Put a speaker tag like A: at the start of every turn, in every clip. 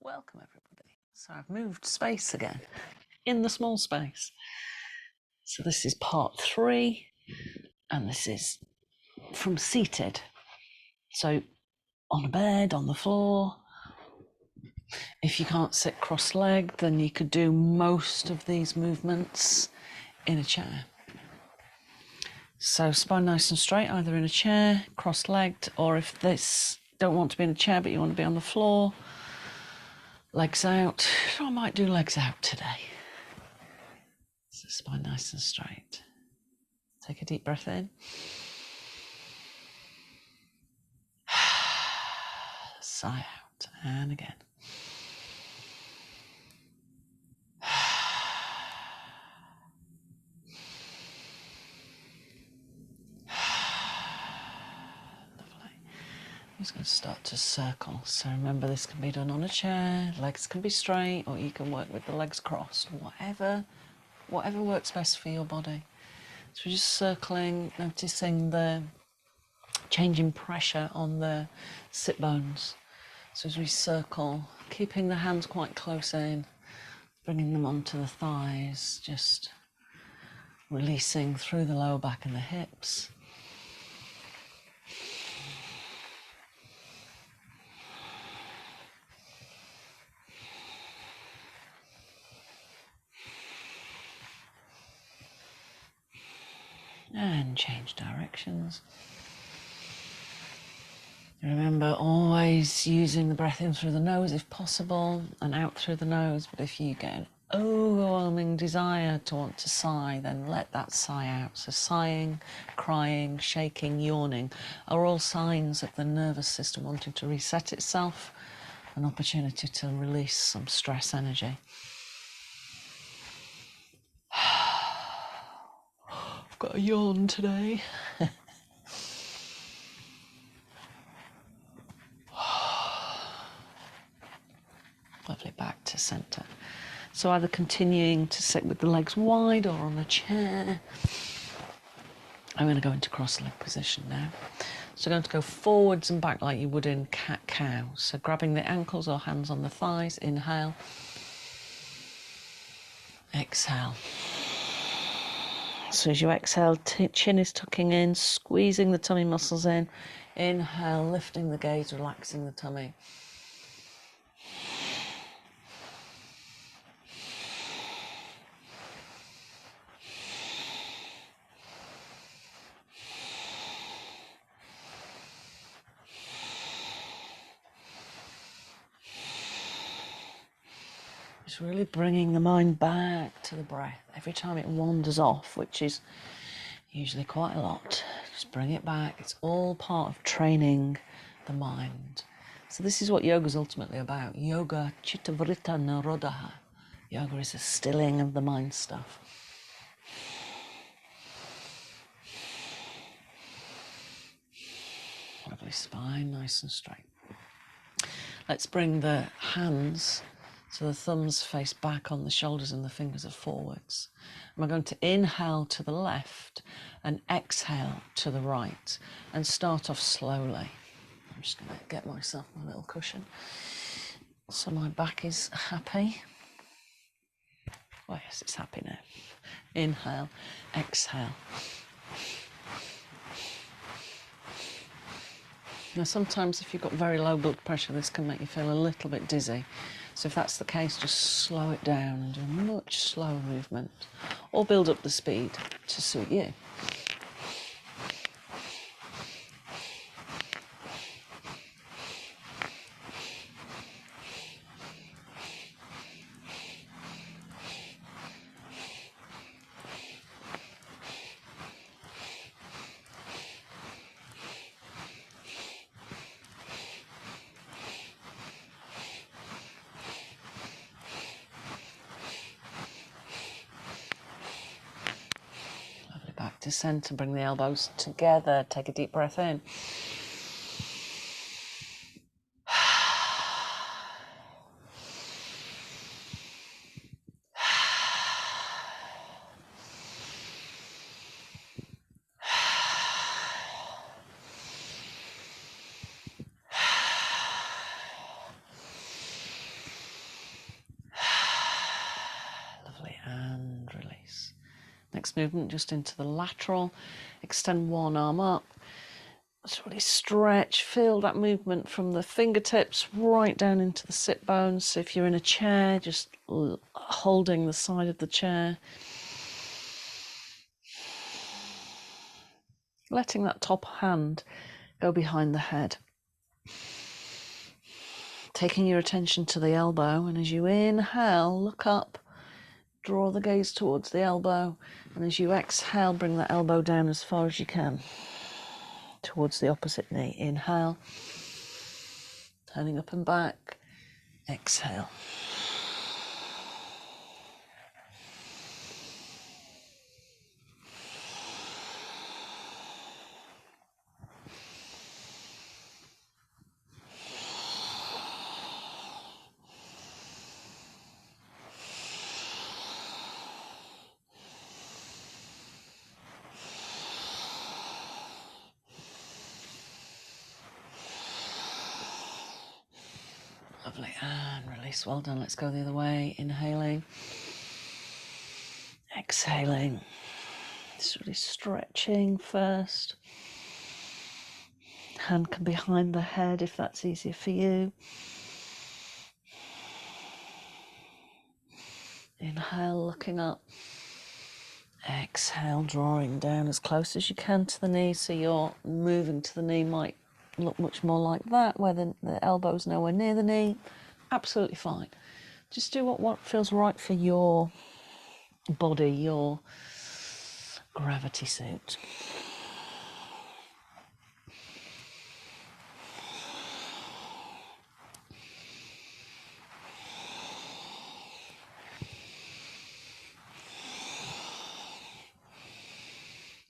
A: Welcome everybody. So I've moved space again in the small space. So this is part 3 and this is from seated. So on a bed, on the floor. If you can't sit cross-legged, then you could do most of these movements in a chair. So spine nice and straight, either in a chair, cross-legged, or if this don't want to be in a chair but you want to be on the floor, legs out. I might do legs out today. So spine nice and straight. Take a deep breath in. Sigh out. And again. Lovely. I'm just going to start to circle. So remember, this can be done on a chair. Legs can be straight, or you can work with the legs crossed. Whatever works best for your body. So we're just circling, noticing the changing pressure on the sit bones. So as we circle, keeping the hands quite close in, bringing them onto the thighs, just releasing through the lower back and the hips. And change directions. Remember, always using the breath in through the nose if possible and out through the nose. But if you get an overwhelming desire to want to sigh, then let that sigh out. So sighing, crying, shaking, yawning are all signs of the nervous system wanting to reset itself, an opportunity to release some stress energy. I've got a yawn today. Lovely, back to centre. So either continuing to sit with the legs wide or on a chair. I'm going to go into cross-leg position now. So I'm going to go forwards and back like you would in cat-cow. So grabbing the ankles or hands on the thighs, inhale. Exhale. So as you exhale, chin is tucking in, squeezing the tummy muscles in. Inhale, lifting the gaze, relaxing the tummy. Just really bringing the mind back to the breath. Every time it wanders off, which is usually quite a lot, just bring it back. It's all part of training the mind. So this is what yoga is ultimately about. Yoga, chitta vritta nirodha. Yoga is a stilling of the mind stuff. Lovely spine, nice and straight. Let's bring the hands, so the thumbs face back on the shoulders and the fingers are forwards. And we're going to inhale to the left and exhale to the right and start off slowly. I'm just going to get myself my little cushion so my back is happy. Oh yes, it's happy now. Inhale, exhale. Now sometimes if you've got very low blood pressure, this can make you feel a little bit dizzy. So if that's the case, just slow it down and do a much slower movement, or build up the speed to suit you. Back to centre, bring the elbows together, take a deep breath in. Next movement, just into the lateral. Extend one arm up. Let's really stretch. Feel that movement from the fingertips right down into the sit bones. So if you're in a chair, just holding the side of the chair. Letting that top hand go behind the head. Taking your attention to the elbow, and as you inhale, look up, draw the gaze towards the elbow, and as you exhale, bring that elbow down as far as you can towards the opposite knee. Inhale, turning up and back, exhale. Lovely, and release. Well done. Let's go the other way. Inhaling, exhaling. Just really stretching first. Hand can be behind the head if that's easier for you. Inhale, looking up. Exhale, drawing down as close as you can to the knee, so you're moving to the knee might look much more like that, where the elbow's nowhere near the knee. Absolutely fine. Just do what feels right for your body, your gravity suit.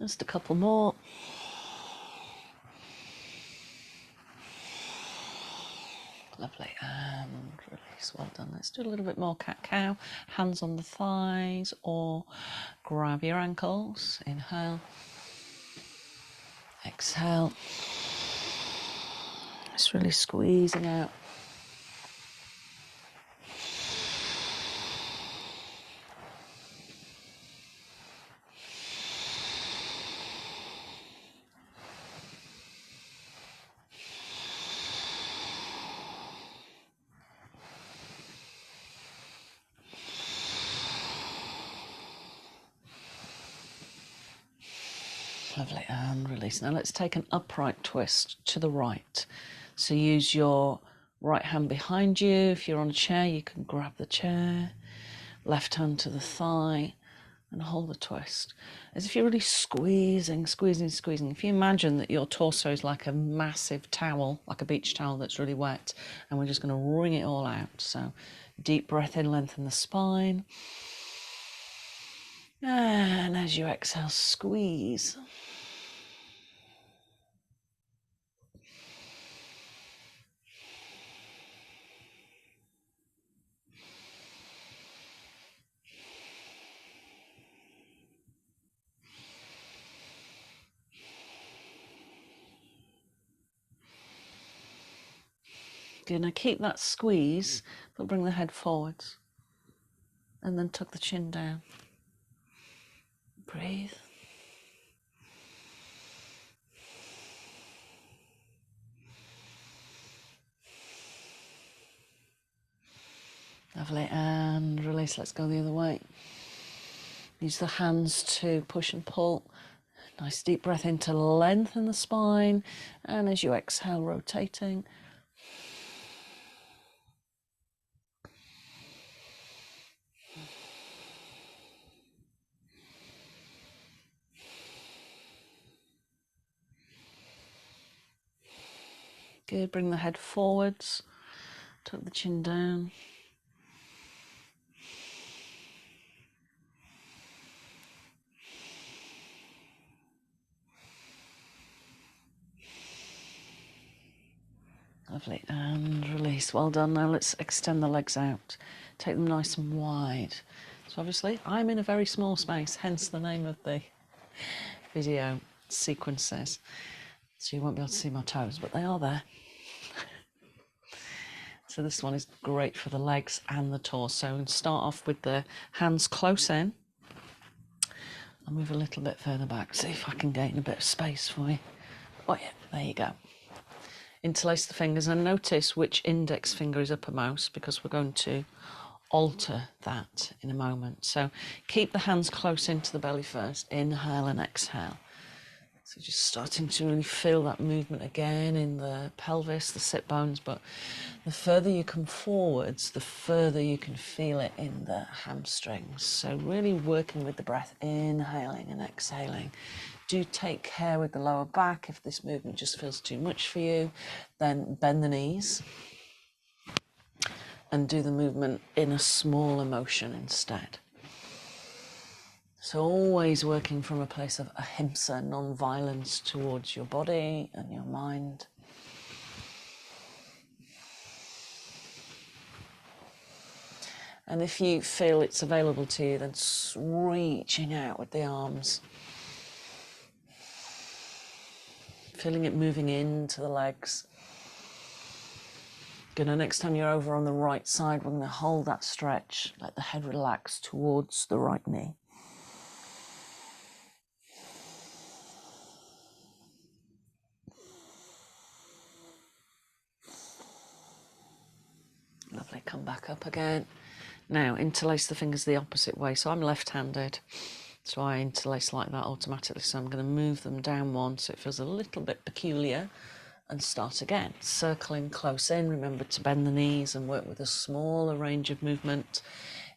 A: Just a couple more. Lovely, and release. Well done. Let's do a little bit more cat-cow. Hands on the thighs or grab your ankles. Inhale. Exhale. Just really squeezing out. Lovely, and release. Now let's take an upright twist to the right. So use your right hand behind you. If you're on a chair, you can grab the chair. Left hand to the thigh and hold the twist. As if you're really squeezing. If you imagine that your torso is like a massive towel, like a beach towel that's really wet, and we're just going to wring it all out. So deep breath in, lengthen the spine. And as you exhale, squeeze. Good, now keep that squeeze, but bring the head forwards. And then tuck the chin down. Breathe. Lovely, and release. Let's go the other way. Use the hands to push and pull. Nice deep breath in to lengthen the spine, and as you exhale, rotating. Good, bring the head forwards, tuck the chin down. Lovely, and release. Well done. Now let's extend the legs out. Take them nice and wide. So obviously I'm in a very small space, hence the name of the video sequences. So you won't be able to see my toes, but they are there. So this one is great for the legs and the torso. And start off with the hands close in. I'll move a little bit further back, see if I can gain a bit of space for you. Oh yeah, there you go. Interlace the fingers and notice which index finger is uppermost, because we're going to alter that in a moment. So keep the hands close into the belly first. Inhale and exhale. So just starting to really feel that movement again in the pelvis, the sit bones, but the further you come forwards, the further you can feel it in the hamstrings. So really working with the breath, inhaling and exhaling. Do take care with the lower back. If this movement just feels too much for you, then bend the knees and do the movement in a smaller motion instead. So always working from a place of ahimsa, non-violence towards your body and your mind. And if you feel it's available to you, then reaching out with the arms. Feeling it moving into the legs. Good, and next time you're over on the right side, we're going to hold that stretch, let the head relax towards the right knee. Lovely, come back up again. Now, interlace the fingers the opposite way. So I'm left-handed, so I interlace like that automatically. So I'm going to move them down one so it feels a little bit peculiar and start again. Circling close in, remember to bend the knees and work with a smaller range of movement.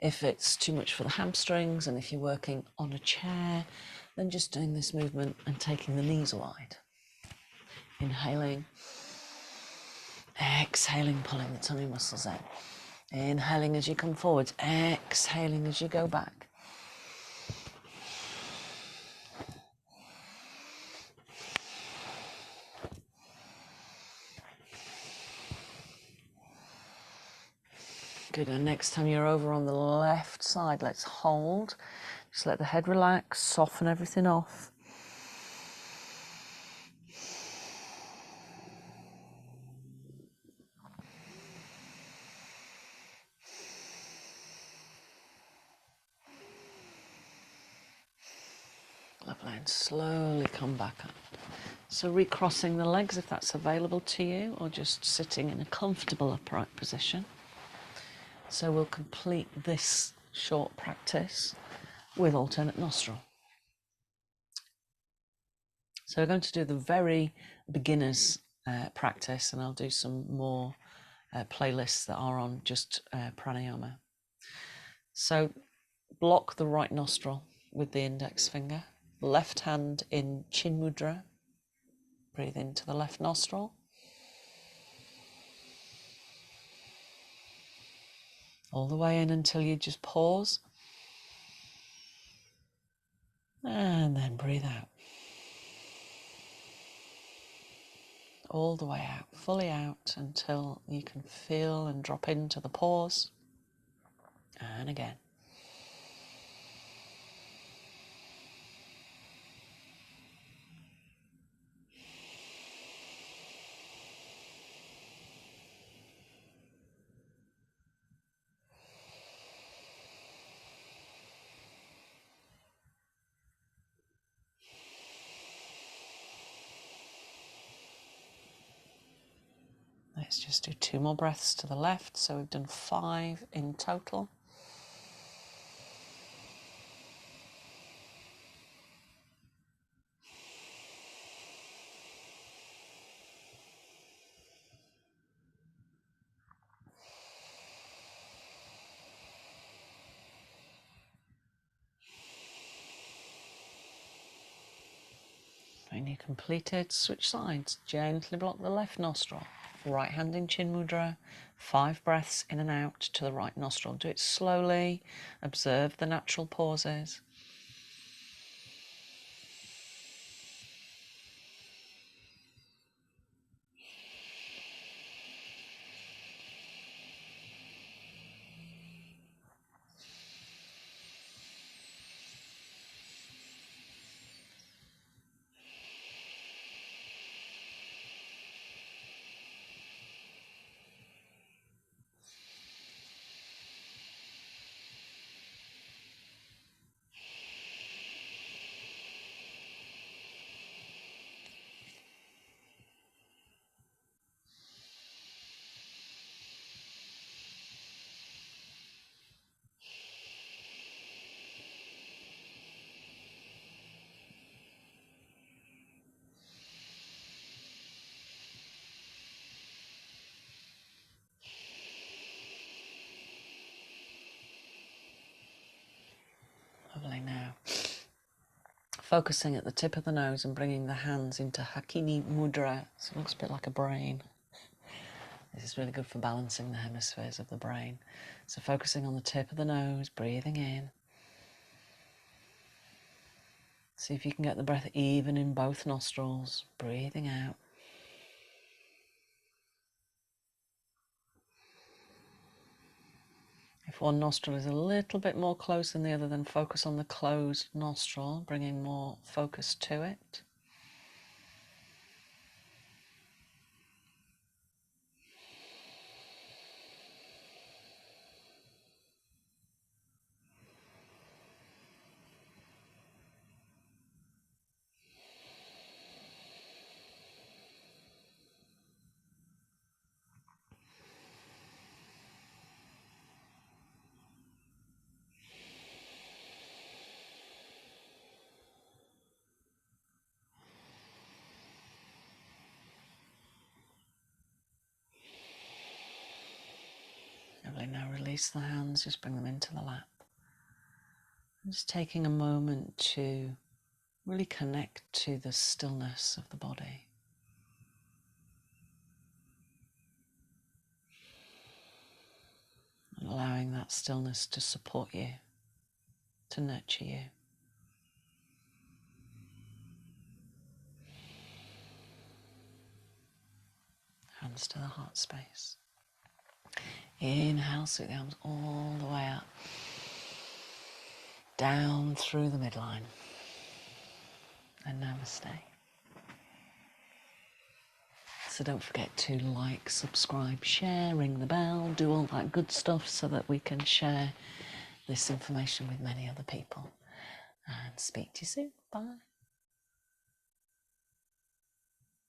A: If it's too much for the hamstrings and if you're working on a chair, then just doing this movement and taking the knees wide. Inhaling, exhaling, pulling the tummy muscles in. Inhaling as you come forwards, exhaling as you go back. Good, and next time you're over on the left side, let's hold. Just let the head relax, soften everything off. Lovely, and slowly come back up. So recrossing the legs if that's available to you, or just sitting in a comfortable upright position. So we'll complete this short practice with alternate nostril. So we're going to do the very beginners practice, and I'll do some more playlists that are on just pranayama. So block the right nostril with the index finger, left hand in chin mudra. Breathe into the left nostril. All the way in until you just pause. And then breathe out. All the way out, fully out until you can feel and drop into the pause. And again. Let's just do 2 more breaths to the left. So we've done 5 in total. When you're completed, switch sides. Gently block the left nostril. Right hand in chin mudra. 5 breaths in and out to the right nostril. Do it slowly. Observe the natural pauses. Focusing at the tip of the nose and bringing the hands into Hakini Mudra. So it looks a bit like a brain. This is really good for balancing the hemispheres of the brain. So focusing on the tip of the nose, breathing in. See if you can get the breath even in both nostrils, breathing out. If one nostril is a little bit more close than the other, then focus on the closed nostril, bringing more focus to it. Lovely, now release the hands, just bring them into the lap. Just taking a moment to really connect to the stillness of the body. And allowing that stillness to support you, to nurture you. Hands to the heart space. Inhale, sweep the arms all the way up. Down through the midline. And namaste. So don't forget to like, subscribe, share, ring the bell, do all that good stuff so that we can share this information with many other people. And speak to you soon. Bye.